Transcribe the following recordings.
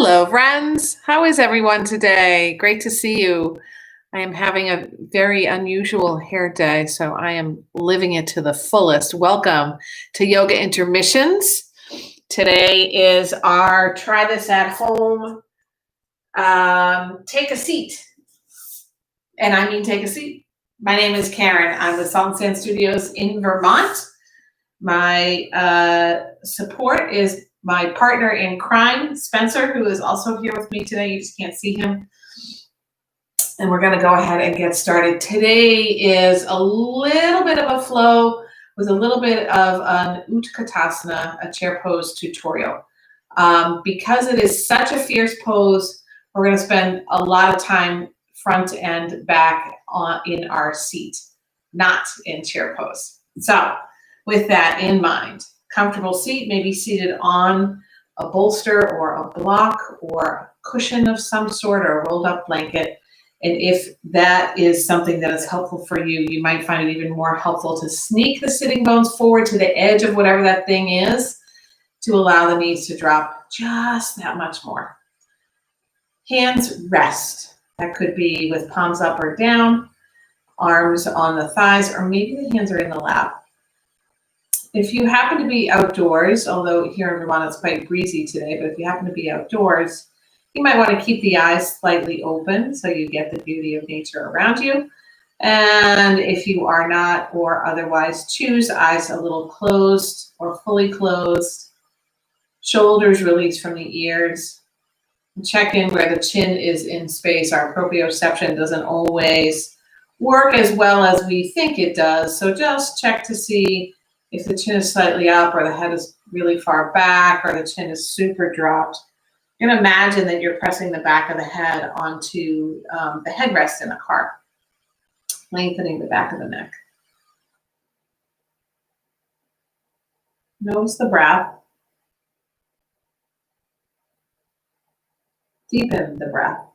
Hello, friends. How is everyone today? Great to see you. I am having a very unusual hair day, so I am living it to the fullest. Welcome to Yoga Intermissions. Today is our try this at home, take a seat. And I mean take a seat. My name is Karen. I'm with Salt and Sand Studios in Vermont. My support is my partner in crime, Spencer, who is also here with me today. You just can't see him. And we're going to go ahead and get started. Today is a little bit of a flow with a little bit of an Utkatasana, a chair pose tutorial. Because it is such a fierce pose, we're going to spend a lot of time front and back in our seat, not in chair pose. So with that in mind, comfortable seat, maybe seated on a bolster or a block or a cushion of some sort or a rolled up blanket. And if that is something that is helpful for you, you might find it even more helpful to sneak the sitting bones forward to the edge of whatever that thing is to allow the knees to drop just that much more. Hands rest. That could be with palms up or down, arms on the thighs, or maybe the hands are in the lap. If you happen to be outdoors, although here in Vermont it's quite breezy today, but if you happen to be outdoors, you might want to keep the eyes slightly open so you get the beauty of nature around you. And if you are not, or otherwise choose eyes a little closed or fully closed, shoulders released from the ears. Check in where the chin is in space. Our proprioception doesn't always work as well as we think it does. So just check to see if the chin is slightly up or the head is really far back or the chin is super dropped. You're going to imagine that you're pressing the back of the head onto the headrest in a car, lengthening the back of the neck. Notice the breath. Deepen the breath.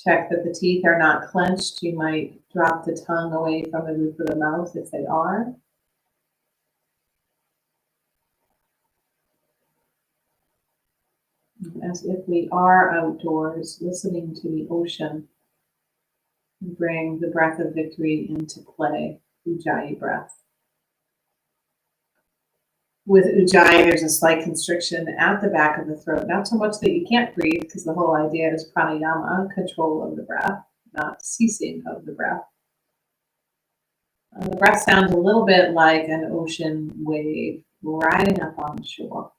Check that the teeth are not clenched. You might drop the tongue away from the roof of the mouth if they are. As if we are outdoors, listening to the ocean, bring the breath of victory into play, Ujjayi breath. With Ujjayi, there's a slight constriction at the back of the throat, not so much that you can't breathe, because the whole idea is pranayama, control of the breath, not ceasing of the breath. The breath sounds a little bit like an ocean wave riding up on the shore.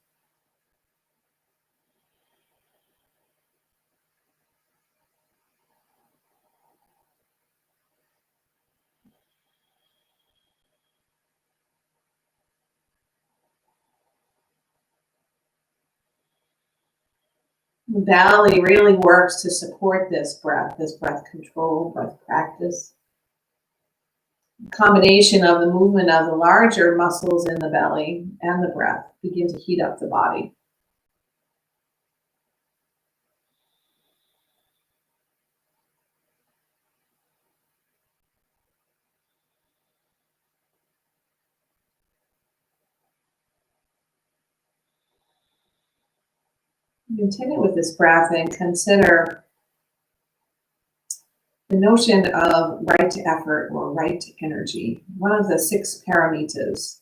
The belly really works to support this breath control, breath practice. The combination of the movement of the larger muscles in the belly and the breath begin to heat up the body. Continue with this breath and consider the notion of right effort or right energy, one of the 6 paramitas.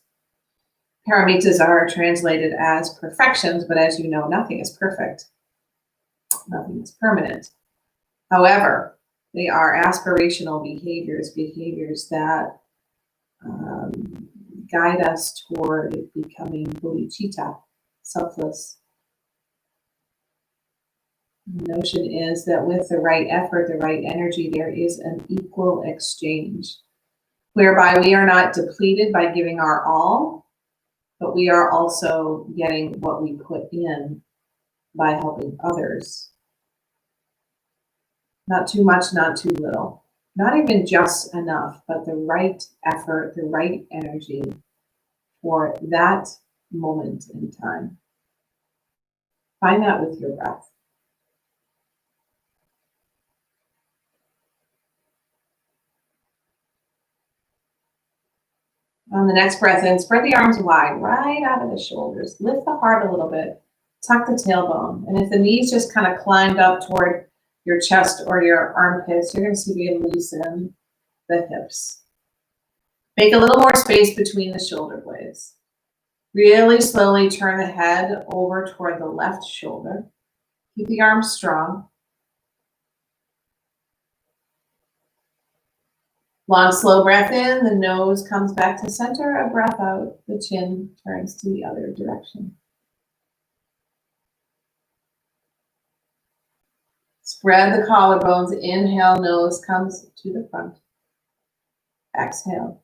Paramitas are translated as perfections, but as you know, nothing is perfect. Nothing is permanent. However, they are aspirational behaviors that guide us toward becoming bodhicitta, selfless. The notion is that with the right effort, the right energy, there is an equal exchange, whereby we are not depleted by giving our all, but we are also getting what we put in by helping others. Not too much, not too little. Not even just enough, but the right effort, the right energy for that moment in time. Find that with your breath. On the next breath in, spread the arms wide, right out of the shoulders. Lift the heart a little bit. Tuck the tailbone. And if the knees just kind of climbed up toward your chest or your armpits, you're going to see we loosen the hips. Make a little more space between the shoulder blades. Really slowly turn the head over toward the left shoulder. Keep the arms strong. Long, slow breath in. The nose comes back to center. A breath out. The chin turns to the other direction. Spread the collarbones. Inhale, nose comes to the front. Exhale.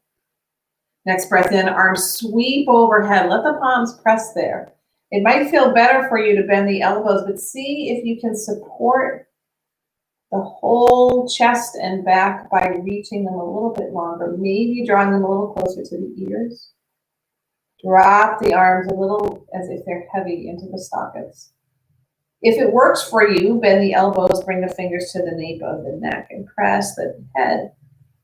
Next breath in, arms sweep overhead. Let the palms press there. It might feel better for you to bend the elbows, but see if you can support the whole chest and back by reaching them a little bit longer, maybe drawing them a little closer to the ears. Drop the arms a little as if they're heavy into the sockets. If it works for you, bend the elbows, bring the fingers to the nape of the neck and press the head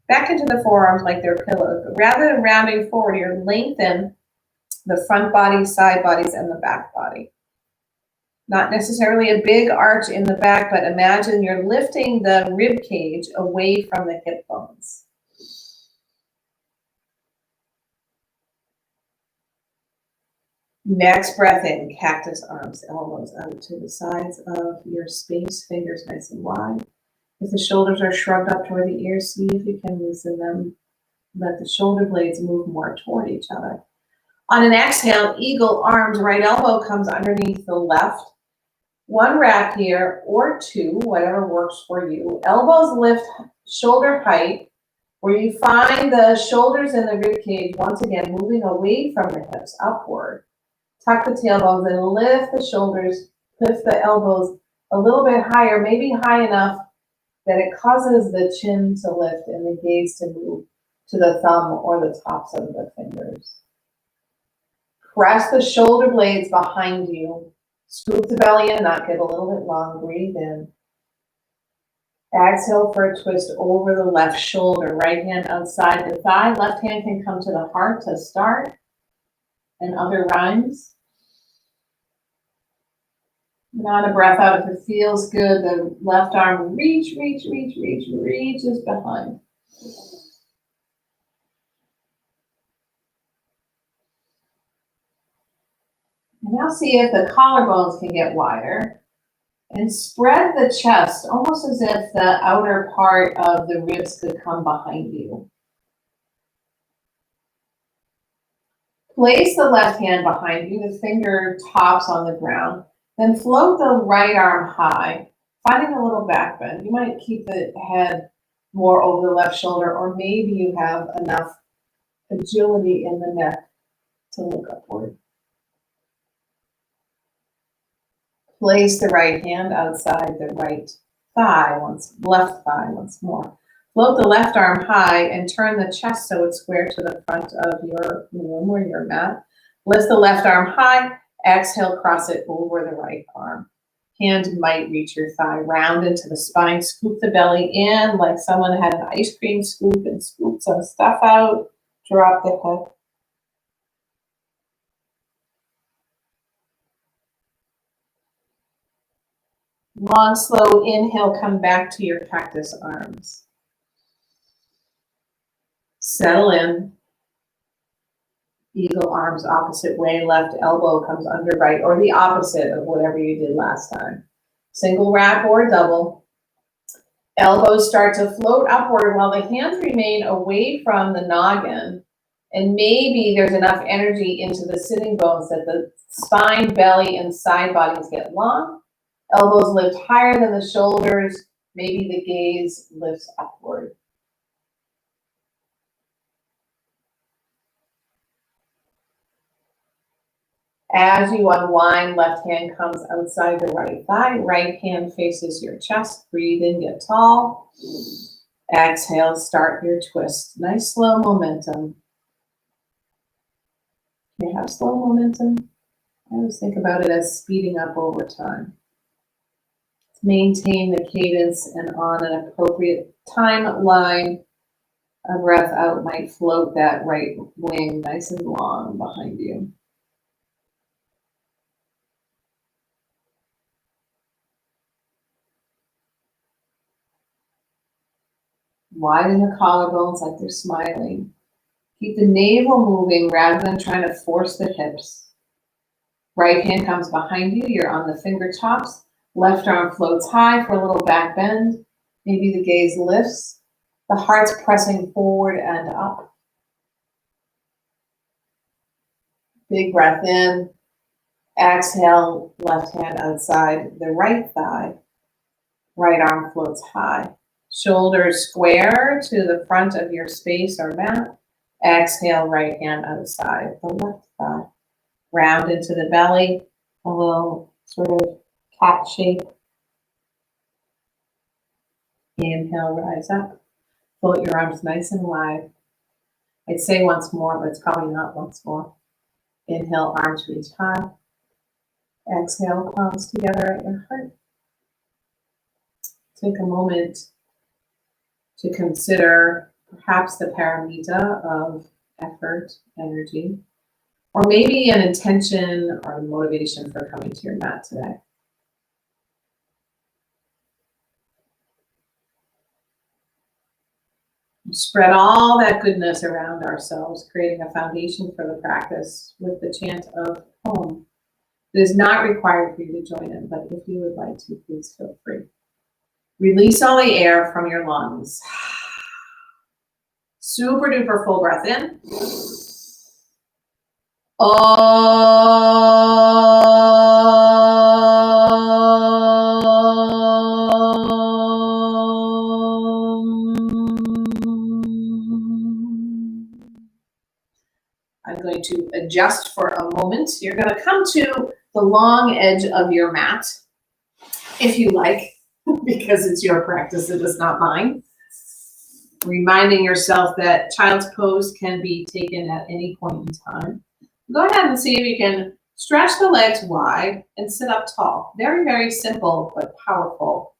back into the forearms like they're pillows. But rather than rounding forward, you're lengthen the front body, side bodies, and the back body. Not necessarily a big arch in the back, but imagine you're lifting the rib cage away from the hip bones. Next breath in, cactus arms, elbows out to the sides of your space, fingers nice and wide. If the shoulders are shrugged up toward the ears, see if you can loosen them. Let the shoulder blades move more toward each other. On an exhale, eagle arms, right elbow comes underneath the left. One wrap here or two, whatever works for you. Elbows lift shoulder height, where you find the shoulders and the rib cage, once again, moving away from the hips, upward. Tuck the tailbones and lift the shoulders, lift the elbows a little bit higher, maybe high enough that it causes the chin to lift and the gaze to move to the thumb or the tops of the fingers. Press the shoulder blades behind you. Scoop the belly in, not get a little bit long. Breathe in. Exhale for a twist over the left shoulder. Right hand outside the thigh. Left hand can come to the heart to start. And other rhymes. And on a breath out, if it feels good, the left arm reaches behind. And now see if the collarbones can get wider. And spread the chest, almost as if the outer part of the ribs could come behind you. Place the left hand behind you, the finger tops on the ground. Then float the right arm high, finding a little back bend. You might keep the head more over the left shoulder, or maybe you have enough agility in the neck to look upward. Place the right hand outside the right thigh, left thigh once more. Float the left arm high and turn the chest so it's square to the front of your room or your mat. Lift the left arm high, exhale, cross it over the right arm. Hand might reach your thigh, round into the spine, scoop the belly in like someone had an ice cream scoop and scoop some stuff out, drop the head. Long, slow inhale, come back to your cactus arms. Settle in. Eagle arms opposite way, left elbow comes under right, or the opposite of whatever you did last time. Single wrap or double. Elbows start to float upward while the hands remain away from the noggin. And maybe there's enough energy into the sitting bones that the spine, belly, and side bodies get long. Elbows lift higher than the shoulders. Maybe the gaze lifts upward. As you unwind, left hand comes outside the right thigh. Right hand faces your chest. Breathe in, get tall. Exhale, start your twist. Nice slow momentum. You have slow momentum. I always think about it as speeding up over time. Maintain the cadence and on an appropriate timeline. A breath out might float that right wing nice and long behind you. Widen the collarbones like they're smiling. Keep the navel moving rather than trying to force the hips. Right hand comes behind you. You're on the fingertips. Left arm floats high for a little back bend. Maybe the gaze lifts. The heart's pressing forward and up. Big breath in. Exhale, left hand outside the right thigh. Right arm floats high. Shoulders square to the front of your space or mat. Exhale, right hand outside the left thigh. Round into the belly, a little sort of cat shape. Inhale, rise up. Float your arms nice and wide. I'd say once more, but it's probably not once more. Inhale, arms reach high. Exhale, palms together at your heart. Take a moment to consider perhaps the paramita of effort, energy, or maybe an intention or motivation for coming to your mat today. Spread all that goodness around ourselves, creating a foundation for the practice with the chant of home. It is not required for you to join in, but if you would like to, please feel free. Release all the air from your lungs. Super duper full breath in. I'm going to adjust for a moment. You're going to come to the long edge of your mat, if you like, because it's your practice, it is not mine. Reminding yourself that child's pose can be taken at any point in time. Go ahead and see if you can stretch the legs wide and sit up tall. Very, very simple but powerful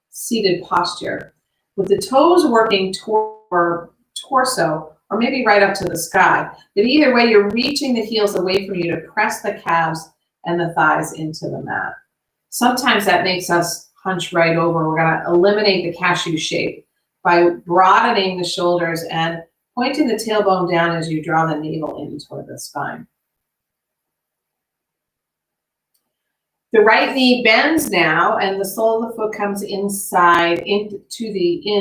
seated posture. With the toes working toward torso, or maybe right up to the sky. But either way, you're reaching the heels away from you to press the calves and the thighs into the mat. Sometimes that makes us hunch right over. We're going to eliminate the cashew shape by broadening the shoulders and pointing the tailbone down as you draw the navel in toward the spine. The right knee bends now, and the sole of the foot comes inside into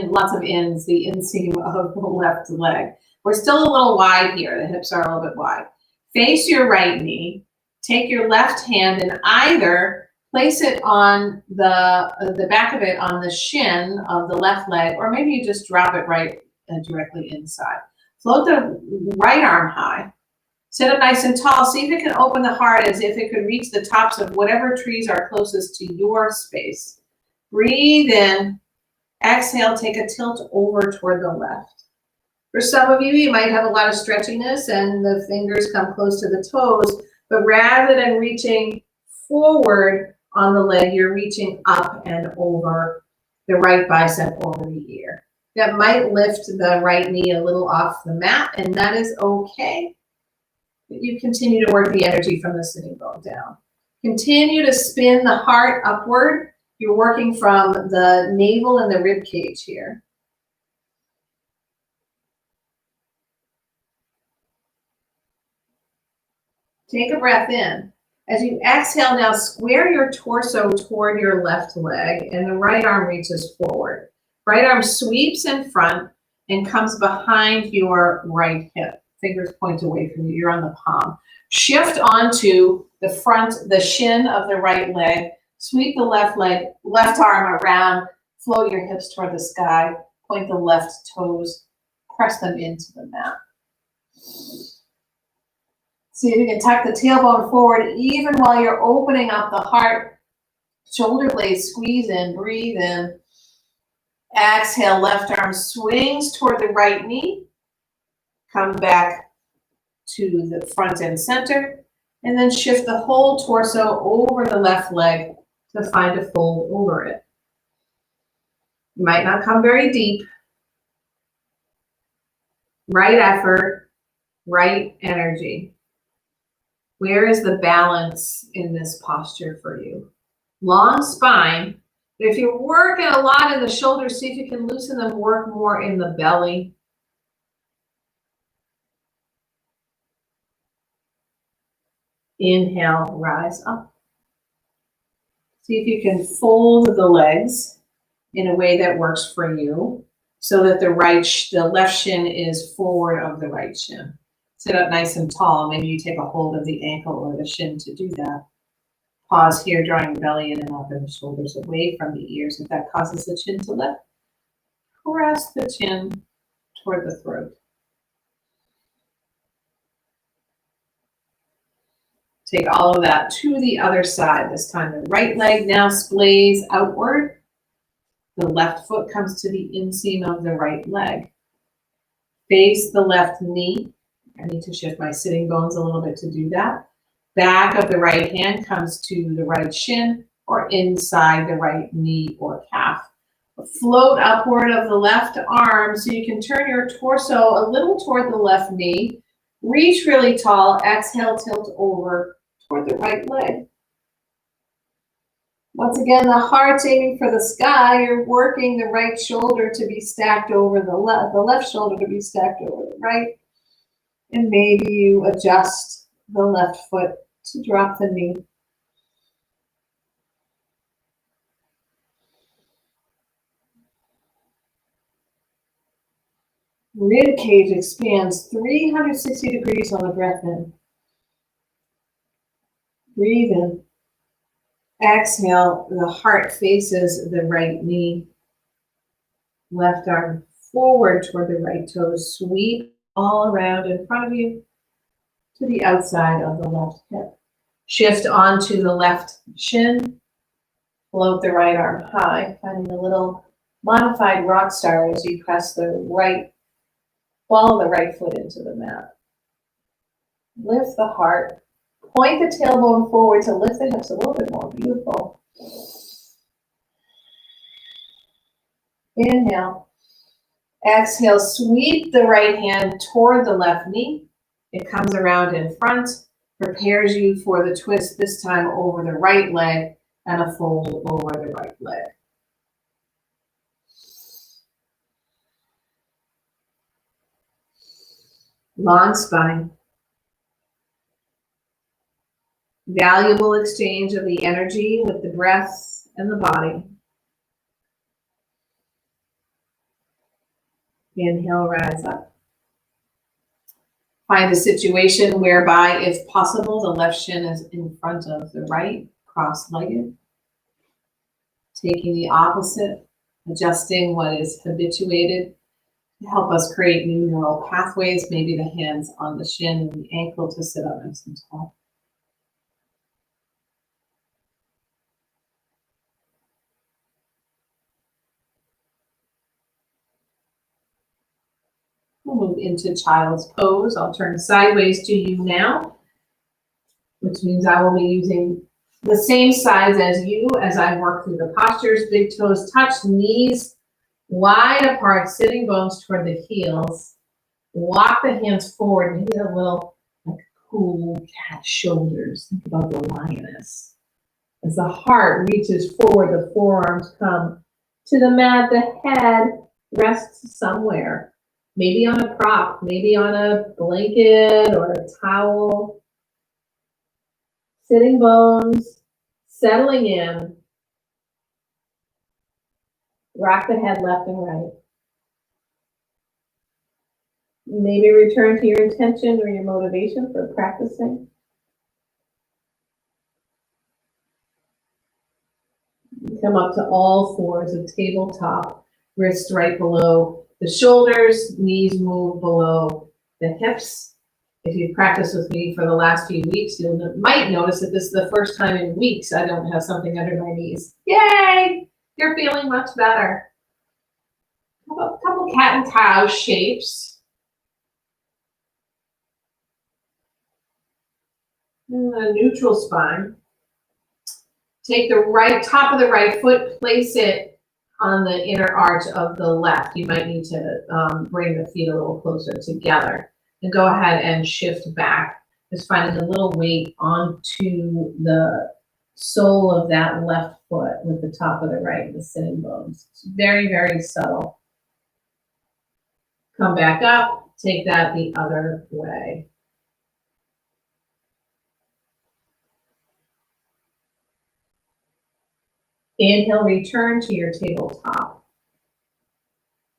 lots of ins, the inseam of the left leg. We're still a little wide here. The hips are a little bit wide. Face your right knee. Take your left hand and either place it on the back of it on the shin of the left leg, or maybe you just drop it right directly inside. Float the right arm high. Sit up nice and tall. See if it can open the heart as if it could reach the tops of whatever trees are closest to your space. Breathe in. Exhale, take a tilt over toward the left. For some of you, you might have a lot of stretchiness and the fingers come close to the toes, but rather than reaching forward on the leg, you're reaching up and over the right bicep over the ear. That might lift the right knee a little off the mat, and that is okay. But you continue to work the energy from the sitting bone down. Continue to spin the heart upward. You're working from the navel and the rib cage here. Take a breath in. As you exhale now, square your torso toward your left leg and the right arm reaches forward. Right arm sweeps in front and comes behind your right hip. Fingers point away from you. You're on the palm. Shift onto the front, the shin of the right leg. Sweep the left arm around. Float your hips toward the sky. Point the left toes. Press them into the mat. See if you can tuck the tailbone forward even while you're opening up the heart. Shoulder blades squeeze in, breathe in. Exhale, left arm swings toward the right knee. Come back to the front and center. And then shift the whole torso over the left leg to find a fold over it. You might not come very deep. right effort, right energy. Where is the balance in this posture for you? Long spine. But if you're working a lot in the shoulders, see if you can loosen them, work more in the belly. Inhale, rise up. See if you can fold the legs in a way that works for you so that the left shin is forward of the right shin. Sit up nice and tall. Maybe you take a hold of the ankle or the shin to do that. Pause here, drawing the belly in and up and the shoulders away from the ears. If that causes the chin to lift, press the chin toward the throat. Take all of that to the other side. This time the right leg now splays outward. The left foot comes to the inseam of the right leg. Face the left knee. I need to shift my sitting bones a little bit to do that. Back of the right hand comes to the right shin or inside the right knee or calf. Float upward of the left arm so you can turn your torso a little toward the left knee. Reach really tall. Exhale, tilt over toward the right leg. Once again, the heart's aiming for the sky. You're working the right shoulder to be stacked over the left shoulder to be stacked over the right. And maybe you adjust the left foot to drop the knee. Rib cage expands 360 degrees on the breath in. Breathe in. Exhale, the heart faces the right knee. Left arm forward toward the right toes. Sweep all around in front of you to the outside of the left hip. Shift onto the left shin. Float the right arm high, finding a little modified rock star as you press the right, follow the right foot into the mat. Lift the heart. Point the tailbone forward to lift the hips a little bit more. Beautiful. Inhale. Exhale, sweep the right hand toward the left knee. It comes around in front, prepares you for the twist, this time over the right leg and a fold over the right leg. Long spine. Valuable exchange of the energy with the breath and the body. Inhale, rise up. Find a situation whereby, if possible, the left shin is in front of the right, cross-legged. Taking the opposite, adjusting what is habituated to help us create new neural pathways, maybe the hands on the shin and the ankle to sit up nice and tall. We'll move into child's pose. I'll turn sideways to you now, which means I will be using the same sides as you as I work through the postures. Big toes touch, knees wide apart, sitting bones toward the heels. Walk the hands forward, maybe a little like cool cat shoulders. Think about the lioness. As the heart reaches forward, the forearms come to the mat, the head rests somewhere. Maybe on a prop, maybe on a blanket or a towel. Sitting bones, settling in. Rock the head left and right. Maybe return to your intention or your motivation for practicing. Come up to all fours, a tabletop, wrists right below the shoulders, knees move below the hips. If you've practiced with me for the last few weeks, you might notice that this is the first time in weeks I don't have something under my knees. Yay! You're feeling much better. A couple cat and cow shapes. And a neutral spine. Take the right top of the right foot, place it on the inner arch of the left. You might need to bring the feet a little closer together. And go ahead and shift back. Just finding a little weight onto the sole of that left foot with the top of the right, the sitting bones. It's very, very subtle. Come back up, take that the other way. Inhale, return to your tabletop.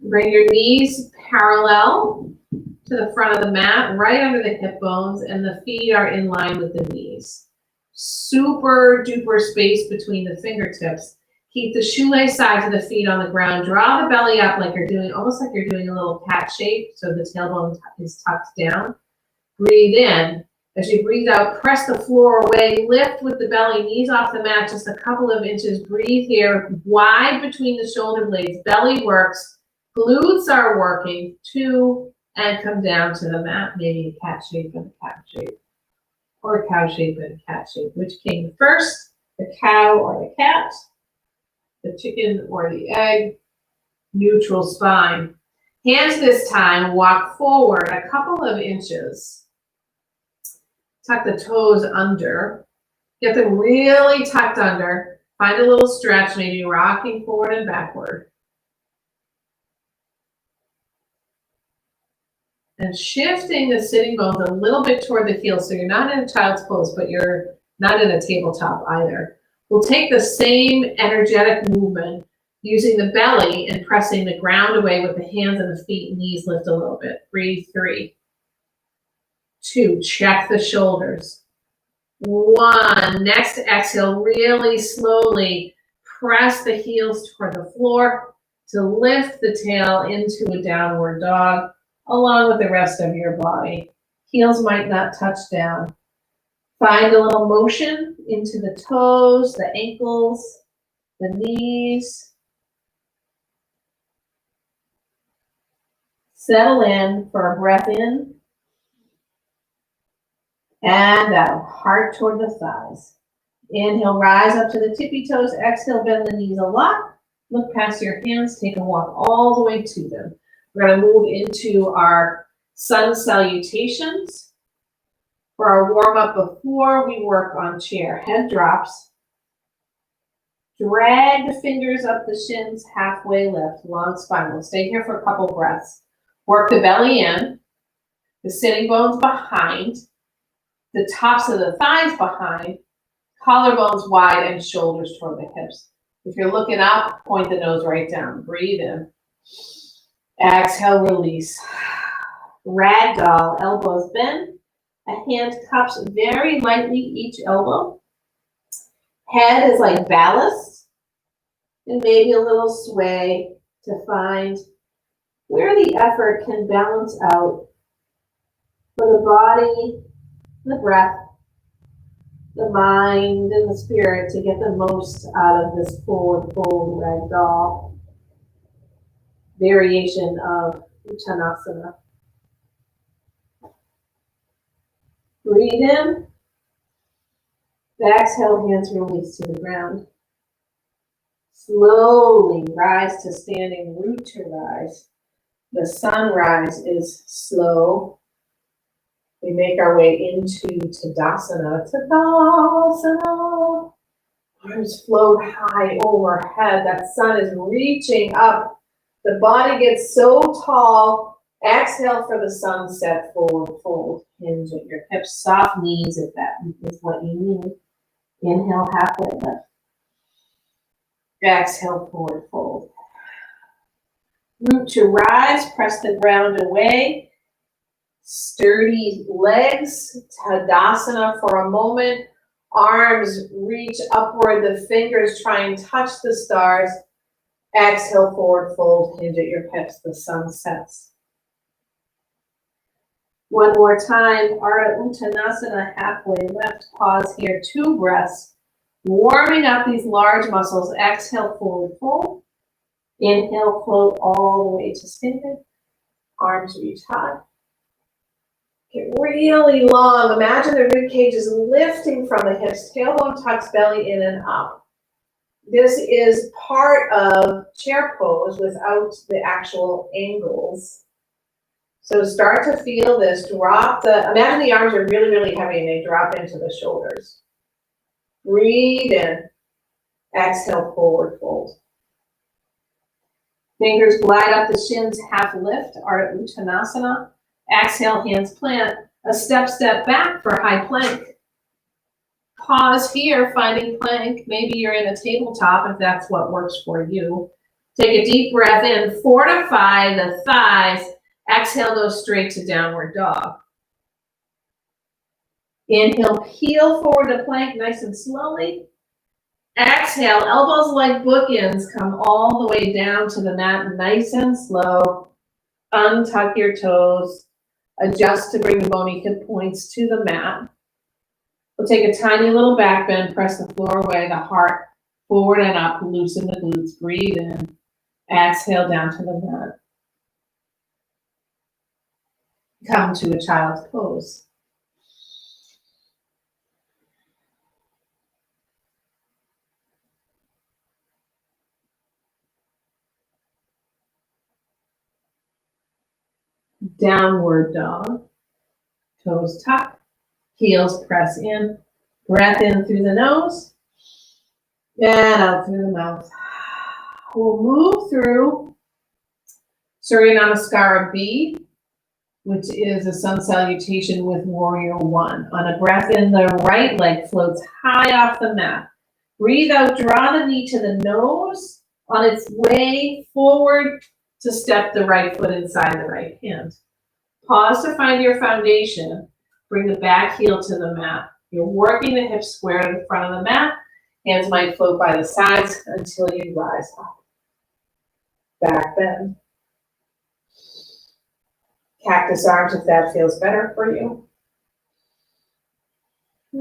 Bring your knees parallel to the front of the mat, right under the hip bones, and the feet are in line with the knees. Super duper space between the fingertips. Keep the shoelace sides of the feet on the ground. Draw the belly up like you're doing, almost like you're doing a little cat shape, so the tailbone is tucked down. Breathe in. As you breathe out, press the floor away. Lift with the belly, knees off the mat, just a couple of inches. Breathe here, wide between the shoulder blades. Belly works. Glutes are working. 2, and come down to the mat. Maybe a cat shape and a cat shape. Or a cow shape and a cat shape. Which came first, the cow or the cat? The chicken or the egg? Neutral spine. Hands this time, walk forward a couple of inches. Tuck the toes under. Get them really tucked under. Find a little stretch, maybe rocking forward and backward. And shifting the sitting bones a little bit toward the heel, so you're not in a child's pose, but you're not in a tabletop either. We'll take the same energetic movement using the belly and pressing the ground away with the hands and the feet. Knees lift a little bit. Breathe. 3, 2, check the shoulders. 1, next exhale, really slowly press the heels toward the floor to lift the tail into a downward dog, along with the rest of your body. Heels might not touch down. Find a little motion into the toes, the ankles, the knees. Settle in for a breath in and out. Heart toward the thighs. Inhale, rise up to the tippy toes. Exhale, bend the knees a lot. Look past your hands. Take a walk all the way to them. We're going to move into our sun salutations. For our warm-up before we work on chair, head drops. Drag the fingers up the shins, halfway lift, long spine. We'll stay here for a couple breaths. Work the belly in, the sitting bones behind, the tops of the thighs behind, collarbones wide, and shoulders toward the hips. If you're looking up, point the nose right down. Breathe in. Exhale, release. Ragdoll, elbows bend. A hand cups very lightly each elbow. Head is like ballast. And maybe a little sway to find where the effort can balance out for the body, the breath, the mind, and the spirit to get the most out of this forward fold ragdoll variation of Uttanasana. Breathe in. Exhale, hands release to the ground. Slowly rise to standing, root to rise. The sunrise is slow. We make our way into Tadasana. Tadasana. Arms float high overhead. That sun is reaching up. The body gets so tall. Exhale for the sunset, forward fold. Hinge at your hips, soft knees if that is what you need. Inhale, halfway lift. Exhale, forward fold. Root to rise, press the ground away. Sturdy legs, Tadasana for a moment. Arms reach upward, the fingers try and touch the stars. Exhale, forward fold, hinge at your hips, the sun sets. One more time, Ardha Uttanasana, halfway lift. Pause here, 2 breaths. Warming up these large muscles. Exhale, forward fold. Inhale, float all the way to standing. Arms reach high. Get really long. Imagine the rib cage is lifting from the hips. Tailbone tucks belly in and up. This is part of chair pose without the actual angles. So start to feel this, imagine the arms are really, really heavy and they drop into the shoulders. Breathe in, exhale, forward fold. Fingers glide up the shins, half lift, Ardha Uttanasana. Exhale, hands plant, a step back for high plank. Pause here, finding plank. Maybe you're in a tabletop if that's what works for you. Take a deep breath in, fortify the thighs. Exhale, go straight to downward dog. Inhale, peel forward to plank nice and slowly. Exhale, elbows like bookends, come all the way down to the mat nice and slow. Untuck your toes. Adjust to bring the bony hip points to the mat. We'll take a tiny little back bend, press the floor away, the heart forward and up, loosen the glutes, breathe in. Exhale down to the mat. Come to a child's pose. Downward dog. Toes tuck. Heels press in. Breath in through the nose. And out through the mouth. We'll move through Surya Namaskara B, which is a sun salutation with Warrior One. On a breath in, the right leg floats high off the mat. Breathe out, draw the knee to the nose. On its way forward to step the right foot inside the right hand. Pause to find your foundation. Bring the back heel to the mat. You're working the hips square to the front of the mat. Hands might float by the sides until you rise up. Back bend. Cactus arms if that feels better for you.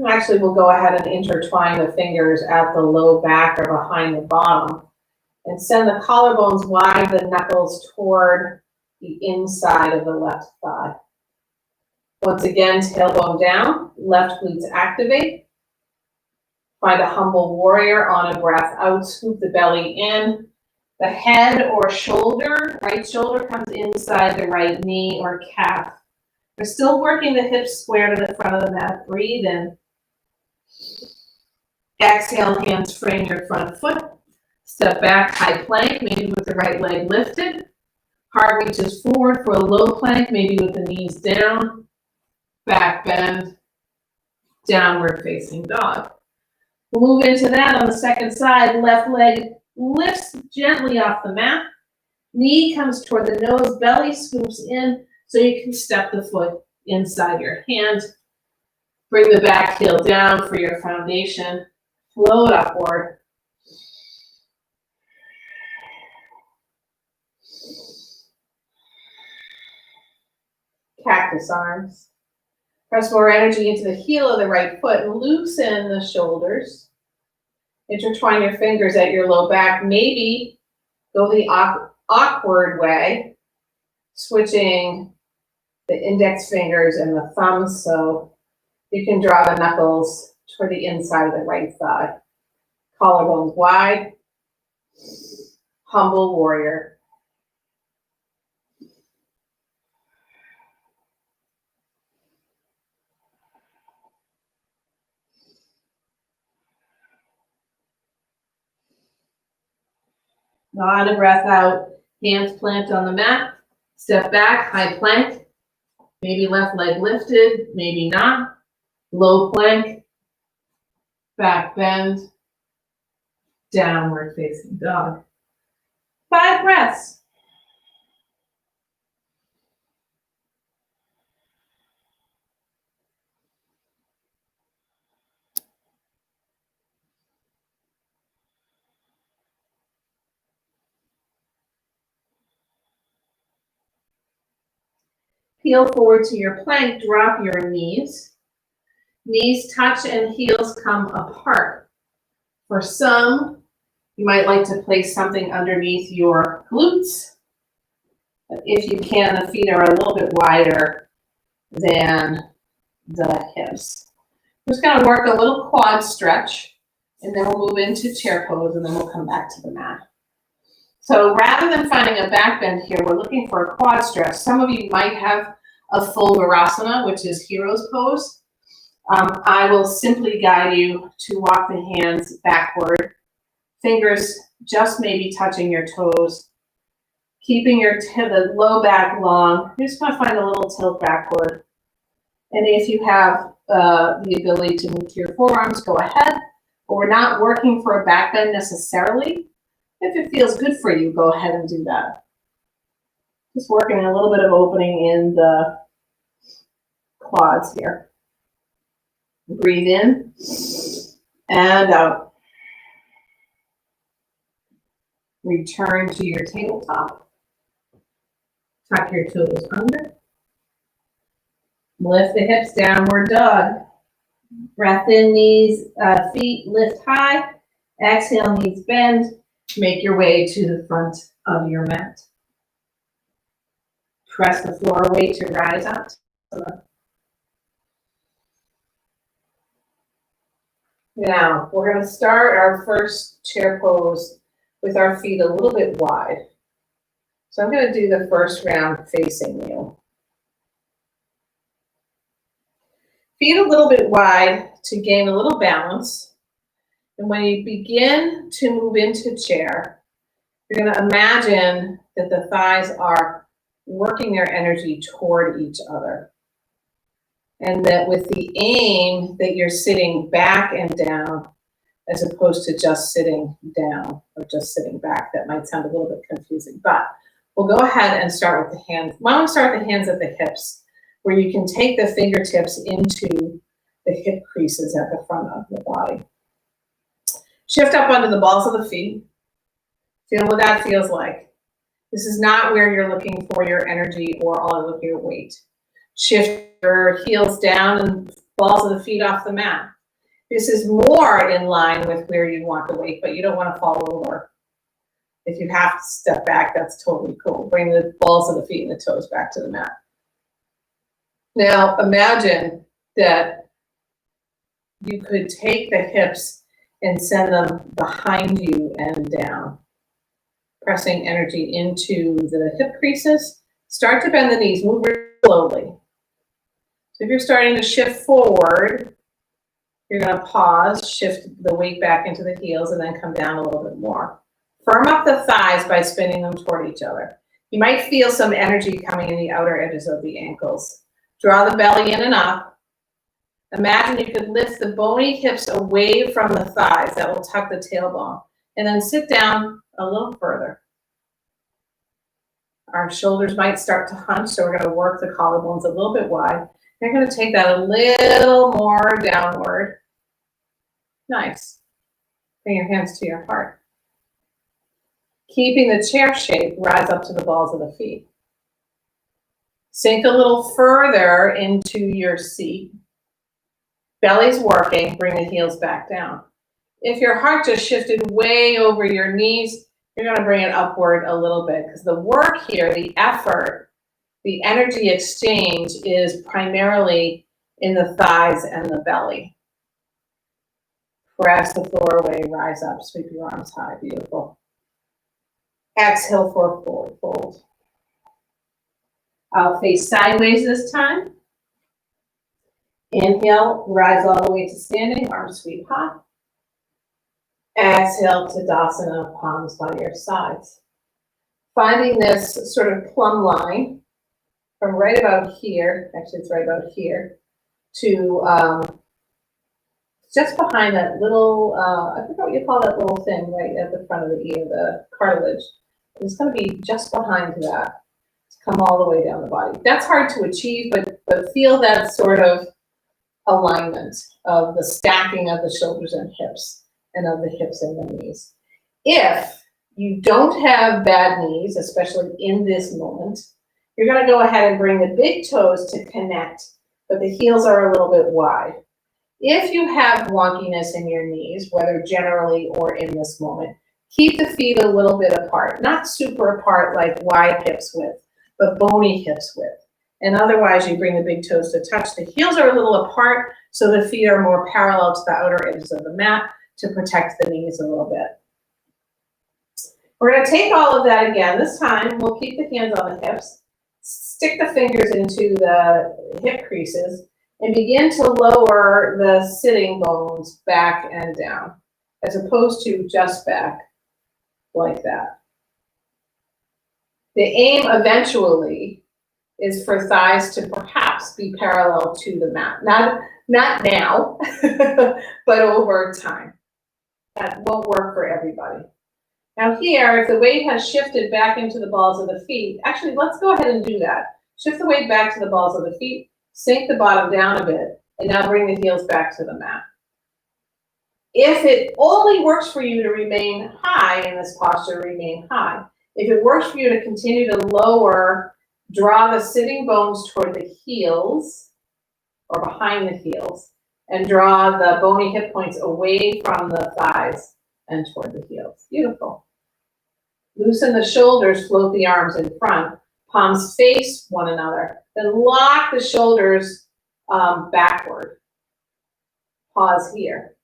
Actually, we'll go ahead and intertwine the fingers at the low back or behind the bottom. And send the collarbones wide, the knuckles toward the inside of the left thigh. Once again, tailbone down, left glutes activate. Find a humble warrior on a breath out, scoop the belly in. The head or shoulder, right shoulder comes inside the right knee or calf. We're still working the hips square to the front of the mat. Breathe in. Exhale, hands frame your front foot. Step back, high plank, maybe with the right leg lifted. Heart reaches forward for a low plank, maybe with the knees down. Back bend, downward facing dog. We'll move into that on the second side. Left leg lifts gently off the mat. Knee comes toward the nose, belly scoops in so you can step the foot inside your hand. Bring the back heel down for your foundation. Float upward. Cactus arms. Press more energy into the heel of the right foot and loosen the shoulders. Intertwine your fingers at your low back. Maybe go the awkward way, switching the index fingers and the thumbs so you can draw the knuckles toward the inside of the right thigh. Collarbones wide. Humble warrior. On a breath out, hands plant on the mat, step back, high plank, maybe left leg lifted, maybe not, low plank, back bend, downward facing dog. 5 breaths. Peel forward to your plank, drop your knees. Knees touch and heels come apart. For some, you might like to place something underneath your glutes. But if you can, the feet are a little bit wider than the hips. We're just going to work a little quad stretch. And then we'll move into chair pose, and then we'll come back to the mat. So rather than finding a back bend here, we're looking for a quad stretch. Some of you might have a full Virasana, which is hero's pose. I will simply guide you to walk the hands backward, fingers just maybe touching your toes, keeping the low back long. You're just going to find a little tilt backward. And if you have the ability to move to your forearms, go ahead. But we're not working for a back bend necessarily. If it feels good for you, go ahead and do that. Just working a little bit of opening in the quads here. Breathe in and out. Return to your tabletop. Tuck your toes under. Lift the hips, downward dog. Breath in, knees, feet lift high. Exhale, knees bend. Make your way to the front of your mat. Press the floor away to rise up. Now, we're going to start our first chair pose with our feet a little bit wide. So I'm going to do the first round facing you. Feet a little bit wide to gain a little balance. And when you begin to move into chair, you're going to imagine that the thighs are working their energy toward each other. And that with the aim that you're sitting back and down, as opposed to just sitting down or just sitting back. That might sound a little bit confusing, but we'll go ahead and start with the hands. Why don't we start with the hands at the hips, where you can take the fingertips into the hip creases at the front of the body. Shift up onto the balls of the feet. Feel what that feels like. This is not where you're looking for your energy or all of your weight. Shift your heels down and balls of the feet off the mat. This is more in line with where you want the weight, but you don't want to fall over. If you have to step back, that's totally cool. Bring the balls of the feet and the toes back to the mat. Now imagine that you could take the hips and send them behind you and down, pressing energy into the hip creases. Start to bend the knees, move really slowly. So if you're starting to shift forward, you're going to pause, shift the weight back into the heels, and then come down a little bit more. Firm up the thighs by spinning them toward each other. You might feel some energy coming in the outer edges of the ankles. Draw the belly in and up. Imagine you could lift the bony hips away from the thighs. That will tuck the tailbone. And then sit down a little further. Our shoulders might start to hunch, so we're going to work the collarbones a little bit wide. You're going to take that a little more downward. Nice. Bring your hands to your heart. Keeping the chair shape, rise up to the balls of the feet. Sink a little further into your seat. Belly's working, bring the heels back down. If your heart just shifted way over your knees, you're going to bring it upward a little bit, because the work here, the effort, the energy exchange is primarily in the thighs and the belly. Press the floor away, rise up, sweep your arms high, beautiful. Exhale for a forward fold. I'll face sideways this time. Inhale, rise all the way to standing, arms sweep high. Exhale, Tadasana, palms by your sides. Finding this sort of plumb line from right about here, actually it's right about here, to just behind that little, I forget what you call that little thing right at the front of the ear, the cartilage. It's going to be just behind that to come all the way down the body. That's hard to achieve, but feel that sort of alignment of the stacking of the shoulders and hips, and of the hips and the knees. If you don't have bad knees, especially in this moment, you're going to go ahead and bring the big toes to connect, but the heels are a little bit wide. If you have wonkiness in your knees, whether generally or in this moment, keep the feet a little bit apart, not super apart like wide hips width, but bony hips width. And otherwise, you bring the big toes to touch. The heels are a little apart, so the feet are more parallel to the outer edges of the mat. to protect the knees a little bit. We're going to take all of that again. This time, we'll keep the hands on the hips, stick the fingers into the hip creases, and begin to lower the sitting bones back and down, as opposed to just back, like that. The aim eventually is for thighs to perhaps be parallel to the mat. Not now, but over time. That won't work for everybody. Now here, if the weight has shifted back into the balls of the feet, actually, let's go ahead and do that. Shift the weight back to the balls of the feet, sink the bottom down a bit, and now bring the heels back to the mat. If it only works for you to remain high in this posture, remain high. If it works for you to continue to lower, draw the sitting bones toward the heels, or behind the heels, and draw the bony hip points away from the thighs and toward the heels. Beautiful. Loosen the shoulders, float the arms in front, palms face one another. Then lock the shoulders backward. Pause here.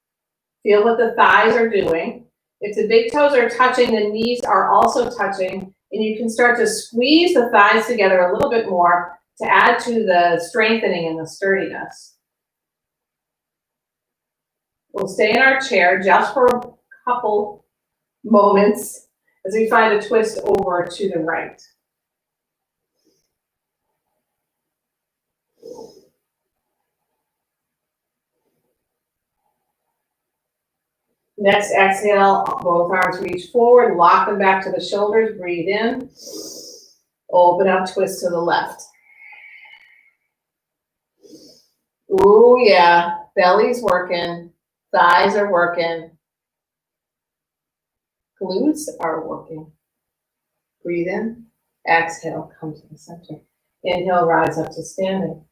Feel what the thighs are doing. If the big toes are touching, the knees are also touching, and you can start to squeeze the thighs together a little bit more to add to the strengthening and the sturdiness. We'll stay in our chair just for a couple moments as we find a twist over to the right. Next, exhale, both arms reach forward, lock them back to the shoulders, breathe in, open up, twist to the left. Ooh, yeah, belly's working, thighs are working, glutes are working. Breathe in, exhale, come to the center. Inhale, rise up to standing.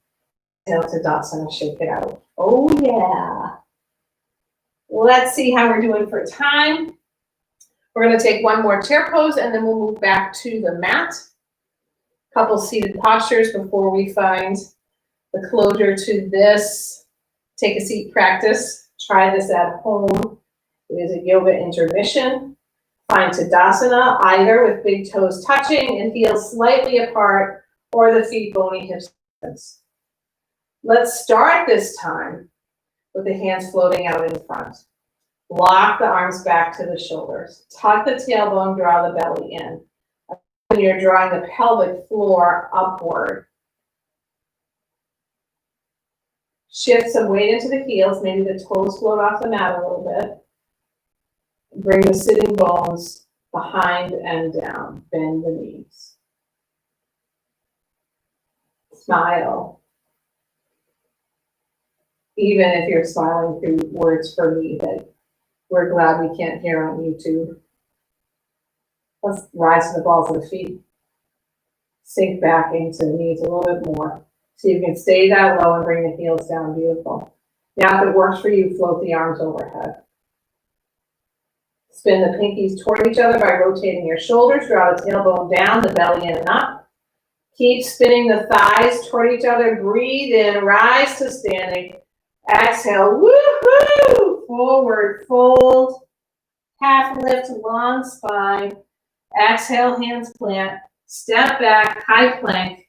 Exhale to Tadasana, shake it out. Oh, yeah. Let's see how we're doing for time. We're going to take one more chair pose and then we'll move back to the mat. Couple seated postures before we find the closure to this take a seat practice. Try this at home. It is a yoga intermission. Find Tadasana either with big toes touching and heels slightly apart or the feet bony hips. Let's start this time with the hands floating out in front. Lock the arms back to the shoulders. Tuck the tailbone, draw the belly in. When you're drawing the pelvic floor upward. Shift some weight into the heels, maybe the toes float off the mat a little bit. Bring the sitting bones behind and down. Bend the knees. Smile. Even if you're smiling through words for me that we're glad we can't hear on YouTube. Let's rise to the balls of the feet. Sink back into the knees a little bit more. So you can stay that low and bring the heels down. Beautiful. Now if it works for you, float the arms overhead. Spin the pinkies toward each other by rotating your shoulders. Draw the tailbone down, the belly in and up. Keep spinning the thighs toward each other. Breathe in, rise to standing. Exhale, woohoo! Forward fold. Half lift, long spine. Exhale, hands plant. Step back, high plank.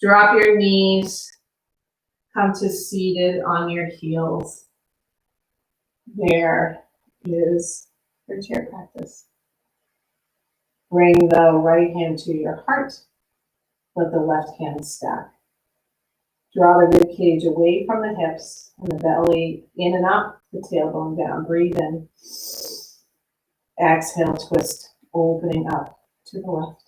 Drop your knees. Come to seated on your heels. There is your chair practice. Bring the right hand to your heart. Let the left hand stack. Draw the rib cage away from the hips and the belly in and up, the tailbone down. Breathe in. Exhale, twist, opening up to the left.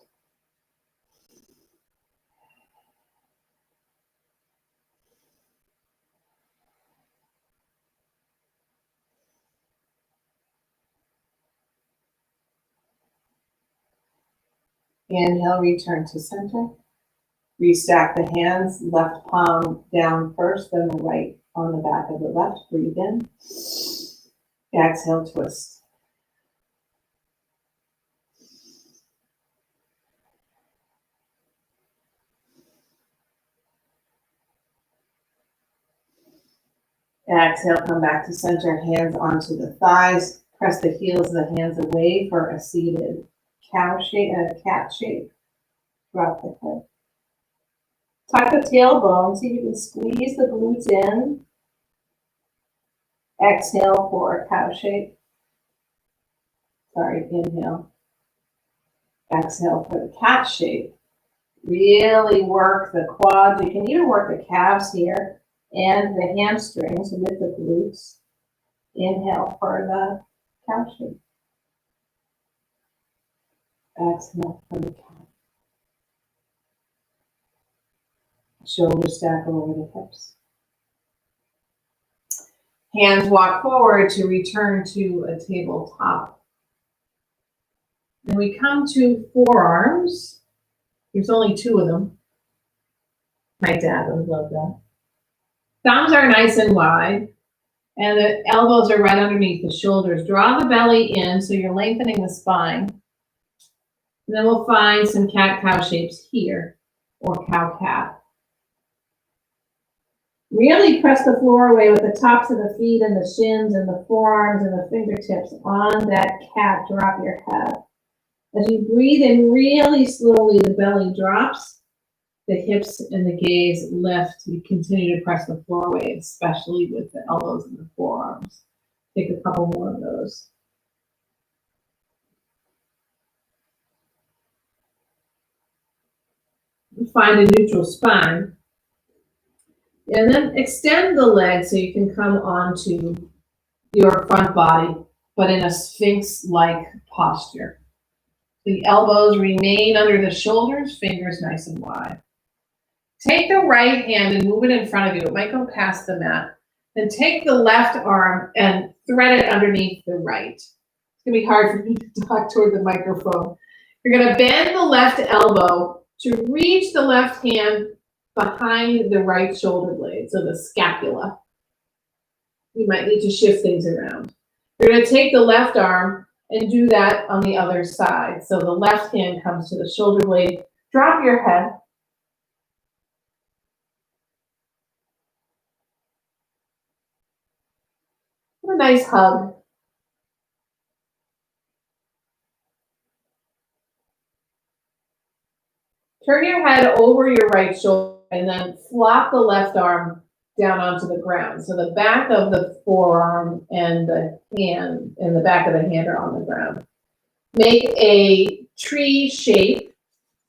Inhale, return to center. Restack the hands, left palm down first, then the right on the back of the left. Breathe in. Exhale, twist. Exhale, come back to center, hands onto the thighs. Press the heels of the hands away for a seated cow shape and a cat shape. Drop the head. Tuck the tailbone, see if you can squeeze the glutes in. Exhale for a cow shape. Sorry, inhale. Exhale for the cat shape. Really work the quads. You can even work the calves here and the hamstrings with the glutes. Inhale for the cow shape. Exhale for the cat. Shoulders stack over the hips. Hands walk forward to return to a tabletop. Then we come to forearms. There's only 2 of them. My dad would love that. Thumbs are nice and wide, and the elbows are right underneath the shoulders. Draw the belly in so you're lengthening the spine. And then we'll find some cat-cow shapes here, or cow-cat. Really press the floor away with the tops of the feet and the shins and the forearms and the fingertips on that cat. Drop your head. As you breathe in really slowly, the belly drops, the hips and the gaze lift. You continue to press the floor away, especially with the elbows and the forearms. Take a couple more of those. Find a neutral spine. And then extend the legs so you can come onto your front body, but in a sphinx-like posture. The elbows remain under the shoulders, fingers nice and wide. Take the right hand and move it in front of you. It might go past the mat. Then take the left arm and thread it underneath the right. It's going to be hard for me to talk toward the microphone. You're going to bend the left elbow to reach the left hand behind the right shoulder blade, so the scapula. You might need to shift things around. You're going to take the left arm and do that on the other side. So the left hand comes to the shoulder blade. Drop your head. A nice hug. Turn your head over your right shoulder and then flop the left arm down onto the ground. So the back of the forearm and the hand and the back of the hand are on the ground. Make a tree shape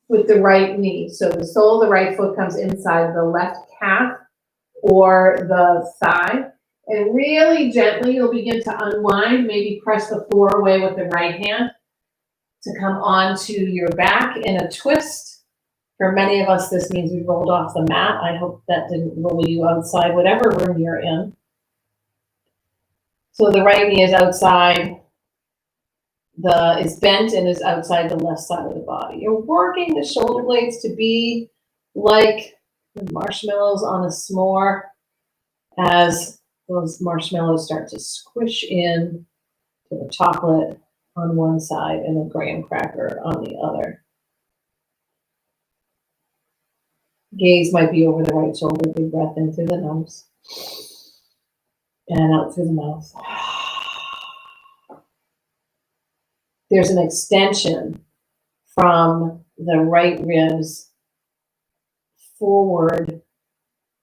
with the right knee. So the sole of the right foot comes inside the left calf or the thigh. And really gently, you'll begin to unwind. Maybe press the floor away with the right hand to come onto your back in a twist. For many of us, this means we rolled off the mat. I hope that didn't roll you outside, whatever room you're in. So the right knee is outside, is bent and is outside the left side of the body. You're working the shoulder blades to be like the marshmallows on a s'more as those marshmallows start to squish in to the chocolate on one side and the graham cracker on the other. Gaze might be over the right shoulder. Big breath in through the nose and out through the mouth. There's an extension from the right ribs forward,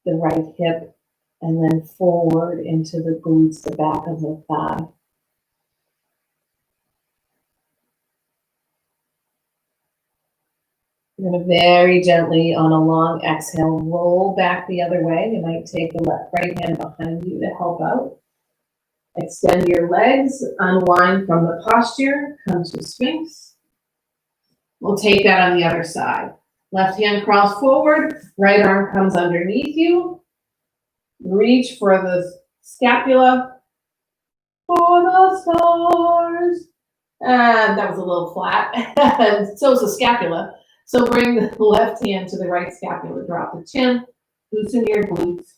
the right hip, and then forward into the glutes, the back of the thigh. You're going to very gently, on a long exhale, roll back the other way. You might take the right hand behind you to help out. Extend your legs, unwind from the posture, come to Sphinx. We'll take that on the other side. Left hand crawls forward, right arm comes underneath you. Reach for the scapula, for the stars. And that was a little flat, and so is the scapula. So bring the left hand to the right scapula, drop the chin, loosen your glutes.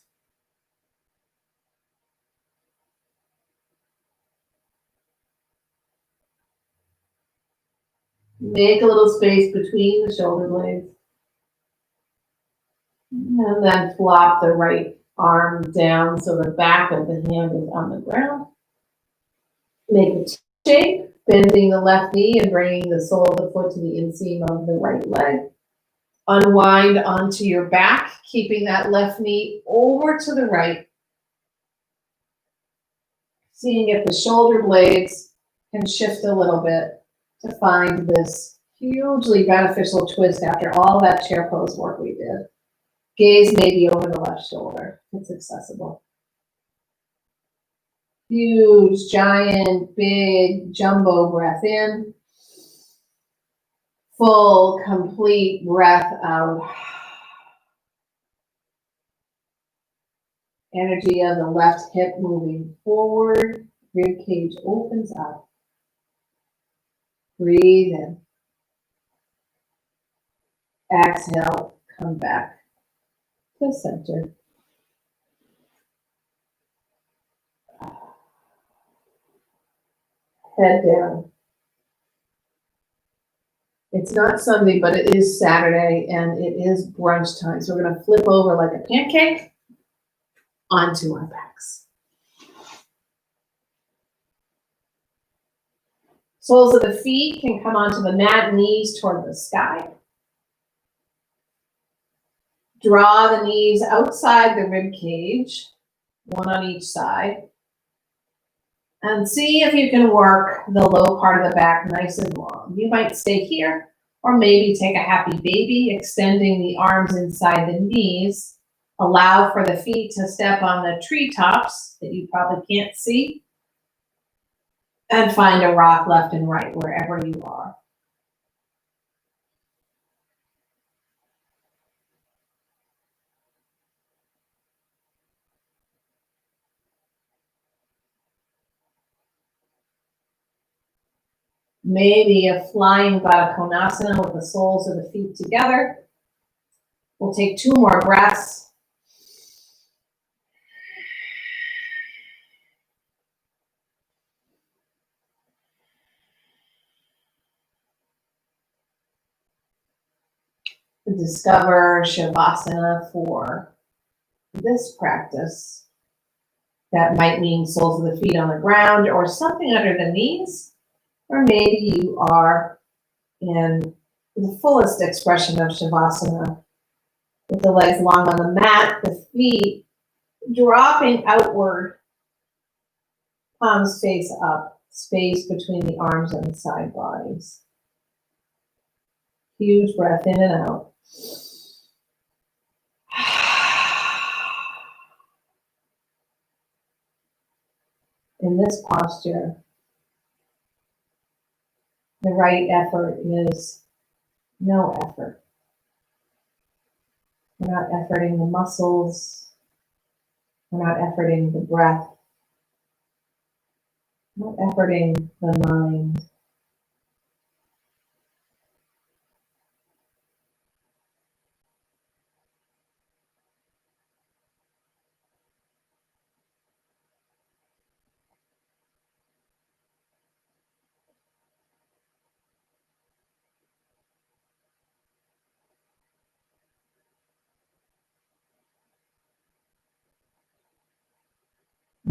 Make a little space between the shoulder blades. And then flop the right arm down so the back of the hand is on the ground. Make a T shape, bending the left knee and bringing the sole of the foot to the inseam of the right leg. Unwind onto your back, keeping that left knee over to the right. Seeing if the shoulder blades can shift a little bit to find this hugely beneficial twist after all that chair pose work we did. Gaze maybe over the left shoulder. It's accessible. Huge, giant, big, jumbo breath in. Full, complete breath out. Energy of the left hip moving forward. Rib cage opens up. Breathe in. Exhale, come back to center. Head down. It's not Sunday, but it is Saturday and it is brunch time. So we're going to flip over like a pancake onto our backs. Soles of the feet can come onto the mat, knees toward the sky. Draw the knees outside the rib cage, one on each side. And see if you can work the low part of the back nice and long. You might stay here, or maybe take a happy baby, extending the arms inside the knees. Allow for the feet to step on the treetops that you probably can't see. And find a rock left and right wherever you are. Maybe a flying Baddha Konasana with the soles of the feet together. We'll take 2 more breaths. Discover Shavasana for this practice. That might mean soles of the feet on the ground or something under the knees. Or maybe you are in the fullest expression of Shavasana with the legs long on the mat, the feet dropping outward, palms face up, space between the arms and the side bodies. Huge breath in and out. In this posture, the right effort is no effort. We're not efforting the muscles. We're not efforting the breath. We're not efforting the mind.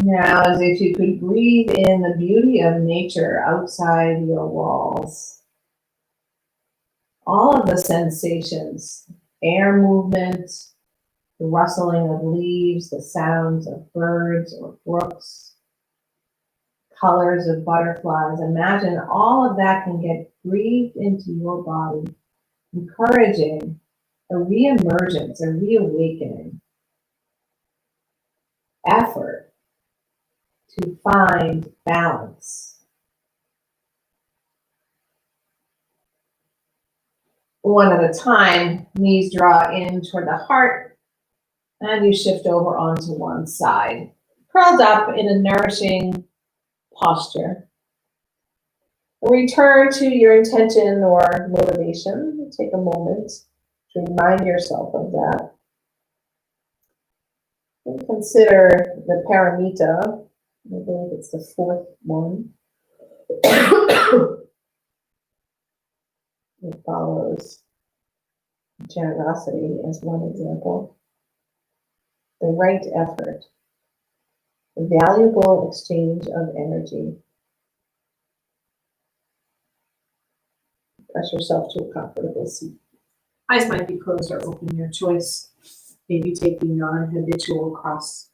Now, as if you could breathe in the beauty of nature outside your walls. All of the sensations, air movement, the rustling of leaves, the sounds of birds or brooks, colors of butterflies. Imagine all of that can get breathed into your body, encouraging a reemergence, a reawakening effort to find balance. One at a time, knees draw in toward the heart, and you shift over onto one side. Curled up in a nourishing posture. Return to your intention or motivation. Take a moment to remind yourself of that. And consider the paramita. I believe it's the 4th one. It follows generosity as one example. the right effort, the valuable exchange of energy. Press yourself to a comfortable seat. Eyes might be closed or open, your choice. Maybe taking non-habitual cross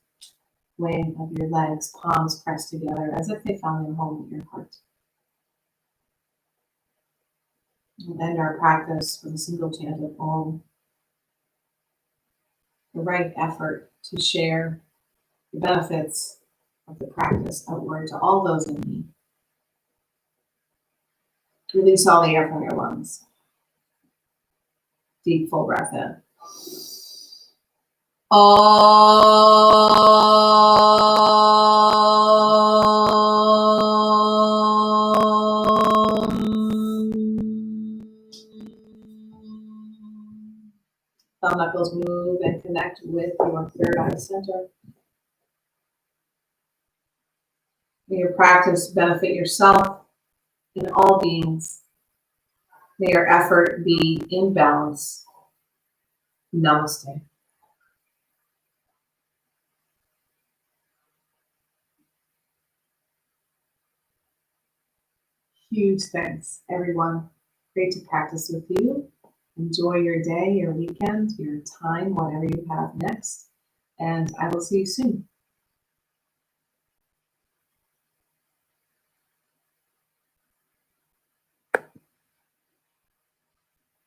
laying of your legs, palms pressed together as if they found their home in your heart. We'll end our practice with a single chant of Om. The right effort to share the benefits of the practice outward to all those in need. Release all the air from your lungs. Deep, full breath in. Thumb knuckles move and connect with your third eye center. May your practice benefit yourself and all beings. May your effort be in balance. Namaste. Huge thanks, everyone. Great to practice with you. Enjoy your day, your weekend, your time, whatever you have next. And I will see you soon.